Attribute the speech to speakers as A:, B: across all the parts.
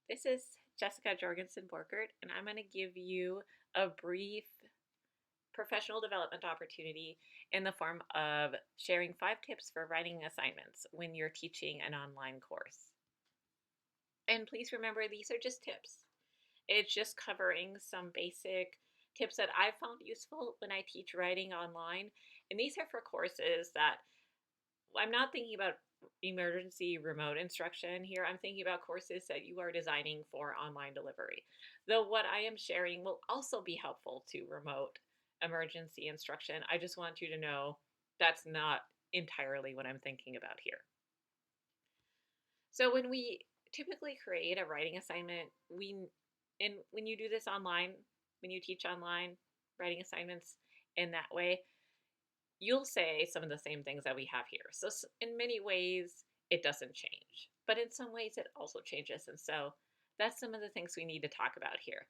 A: This is Jessica Jorgensen Borgert, and I'm going to give you a brief professional development opportunity in the form of sharing 5 tips for writing assignments when you're teaching an online course. And please remember, these are just tips. It's just covering some basic tips that I've found useful when I teach writing online. And these are for courses that I'm not thinking about emergency remote instruction here. I'm thinking about courses that you are designing for online delivery. Though what I am sharing will also be helpful to remote emergency instruction. I just want you to know that's not entirely what I'm thinking about here. So when we typically create a writing assignment, when you do this online, when you teach online writing assignments in that way, you'll say some of the same things that we have here. So in many ways, it doesn't change, but in some ways, it also changes. And so that's some of the things we need to talk about here.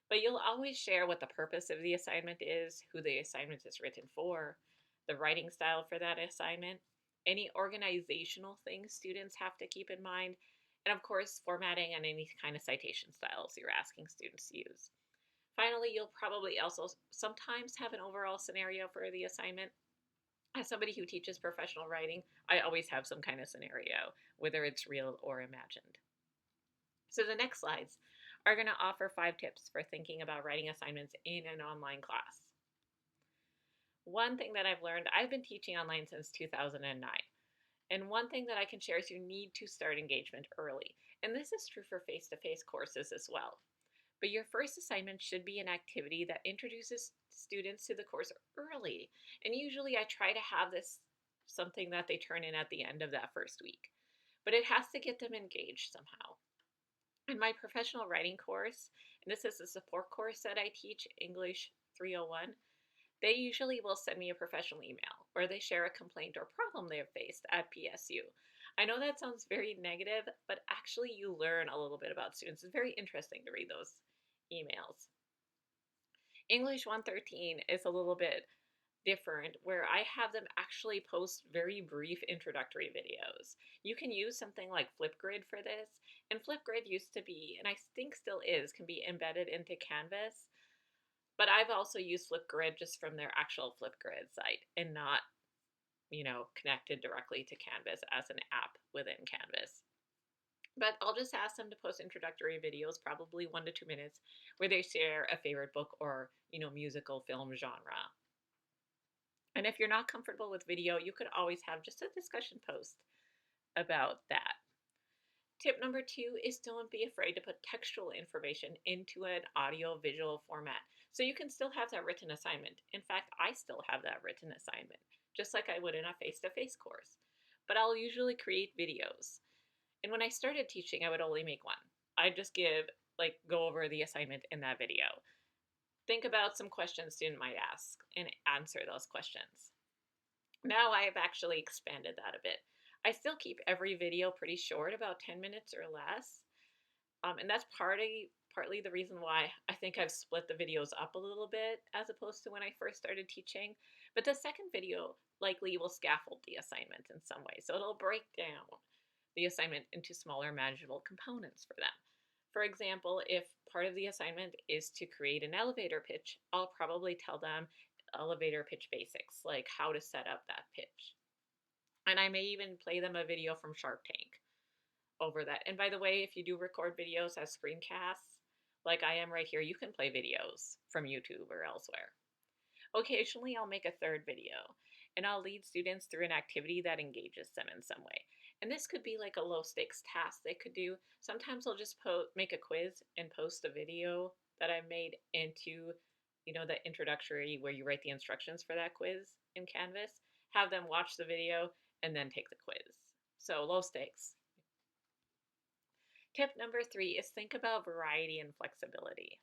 A: But you'll always share what the purpose of the assignment is, who the assignment is written for, the writing style for that assignment, any organizational things students have to keep in mind, and of course, formatting and any kind of citation styles you're asking students to use. Finally, you'll probably also sometimes have an overall scenario for the assignment. As somebody who teaches professional writing, I always have some kind of scenario, whether it's real or imagined. So the next slides are going to offer 5 tips for thinking about writing assignments in an online class. One thing that I've learned, I've been teaching online since 2009. And one thing that I can share is you need to start engagement early. And this is true for face-to-face courses as well. But your first assignment should be an activity that introduces students to the course early. And usually I try to have this something that they turn in at the end of that first week. But it has to get them engaged somehow. In my professional writing course, and this is a support course that I teach, English 301, they usually will send me a professional email where they share a complaint or problem they have faced at PSU. I know that sounds very negative, but actually you learn a little bit about students. It's very interesting to read those emails. English 113 is a little bit different, where I have them actually post very brief introductory videos. You can use something like Flipgrid for this, and Flipgrid used to be, and I think still is, can be embedded into Canvas, but I've also used Flipgrid just from their actual Flipgrid site and not, connected directly to Canvas as an app within Canvas. But I'll just ask them to post introductory videos, probably 1 to 2 minutes, where they share a favorite book or, musical film genre. And if you're not comfortable with video, you could always have just a discussion post about that. Tip number 2 is don't be afraid to put textual information into an audio visual format. So you can still have that written assignment. In fact, I still have that written assignment, just like I would in a face-to-face course. But I'll usually create videos. And when I started teaching, I would only make one. I'd just go over the assignment in that video. Think about some questions student might ask and answer those questions. Now I've actually expanded that a bit. I still keep every video pretty short, about 10 minutes or less. And that's partly the reason why I think I've split the videos up a little bit as opposed to when I first started teaching. But the second video likely will scaffold the assignment in some way. So it'll break down the assignment into smaller manageable components for them. For example, if part of the assignment is to create an elevator pitch, I'll probably tell them elevator pitch basics, like how to set up that pitch. And I may even play them a video from Shark Tank over that. And by the way, if you do record videos as screencasts, like I am right here, you can play videos from YouTube or elsewhere. Occasionally, I'll make a third video, and I'll lead students through an activity that engages them in some way. And this could be like a low-stakes task they could do. Sometimes I'll just make a quiz and post a video that I've made into, the introductory where you write the instructions for that quiz in Canvas, have them watch the video, and then take the quiz. So low stakes. Tip number 3 is think about variety and flexibility.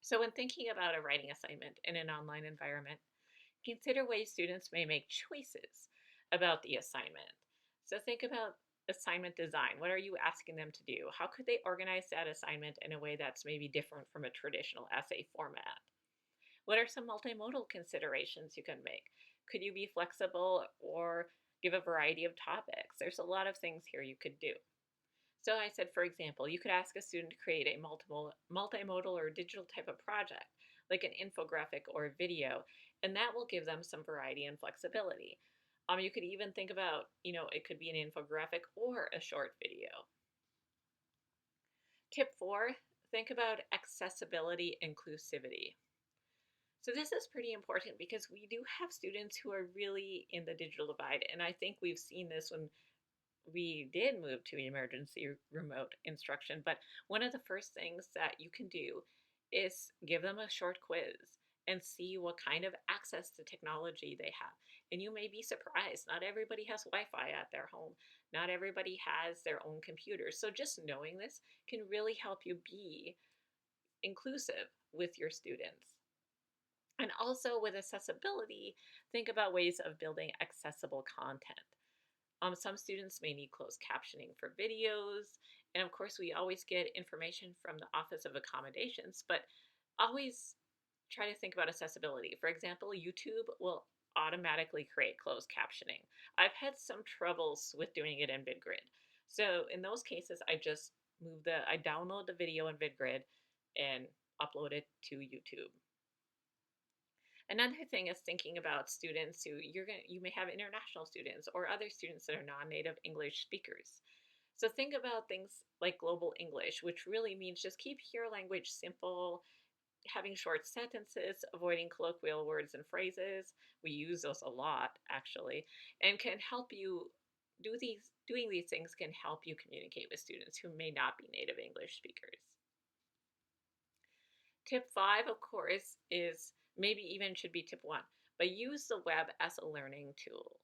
A: So when thinking about a writing assignment in an online environment, consider ways students may make choices about the assignment. So think about assignment design. What are you asking them to do? How could they organize that assignment in a way that's maybe different from a traditional essay format? What are some multimodal considerations you can make? Could you be flexible or give a variety of topics? There's a lot of things here you could do. So I said, for example, you could ask a student to create a multimodal or digital type of project, like an infographic or a video, and that will give them some variety and flexibility. You could even think about, it could be an infographic or a short video. Tip 4, think about accessibility inclusivity. So this is pretty important because we do have students who are really in the digital divide, and I think we've seen this when we did move to emergency remote instruction. But one of the first things that you can do is give them a short quiz and see what kind of access to technology they have. And you may be surprised, not everybody has Wi-Fi at their home, not everybody has their own computer. So just knowing this can really help you be inclusive with your students. And also with accessibility, think about ways of building accessible content. Some students may need closed captioning for videos. And of course, we always get information from the Office of Accommodations, but always try to think about accessibility. For example, YouTube will automatically create closed captioning. I've had some troubles with doing it in VidGrid. So in those cases, I download the video in VidGrid and upload it to YouTube. Another thing is thinking about students who you may have international students or other students that are non-native English speakers. So think about things like global English, which really means just keep your language simple, having short sentences, avoiding colloquial words and phrases. We use those a lot actually, and can help you doing these things can help you communicate with students who may not be native English speakers. Tip 5, of course, is maybe even should be tip 1, but use the web as a learning tool.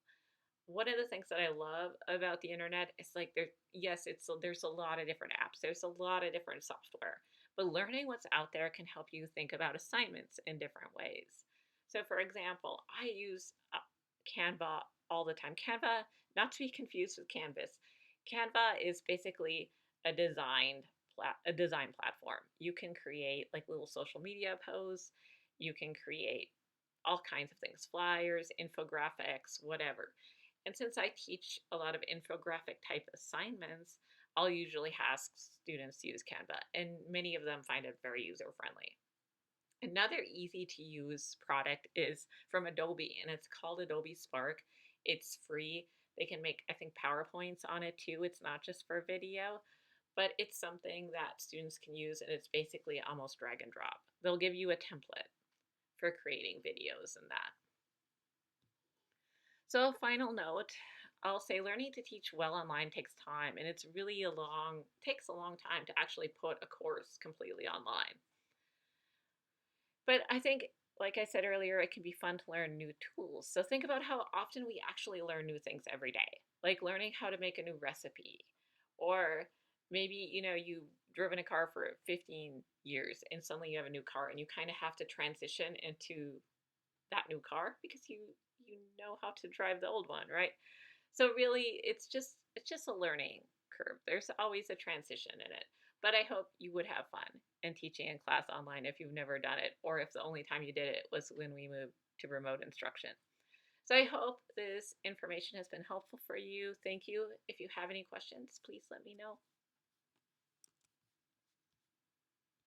A: One of the things that I love about the internet is like there's a lot of different apps, there's a lot of different software, but learning what's out there can help you think about assignments in different ways. So, for example, I use Canva all the time. Canva, not to be confused with Canvas. Canva is basically a a design platform. You can create like little social media posts. You can create all kinds of things, flyers, infographics, whatever. And since I teach a lot of infographic type assignments, I'll usually ask students to use Canva, and many of them find it very user friendly. Another easy to use product is from Adobe, and it's called Adobe Spark. It's free. They can make, I think, PowerPoints on it too. It's not just for video, but it's something that students can use, and it's basically almost drag and drop. They'll give you a template for creating videos and that. So, final note, I'll say learning to teach well online takes time, and takes a long time to actually put a course completely online. But I think, like I said earlier, it can be fun to learn new tools. So think about how often we actually learn new things every day, like learning how to make a new recipe, or maybe, you've driven a car for 15 years and suddenly you have a new car and you kind of have to transition into that new car because you know how to drive the old one, right? So really it's just a learning curve. There's always a transition in it. But I hope you would have fun in teaching in class online if you've never done it, or if the only time you did it was when we moved to remote instruction. So I hope this information has been helpful for you. Thank you. If you have any questions, please let me know.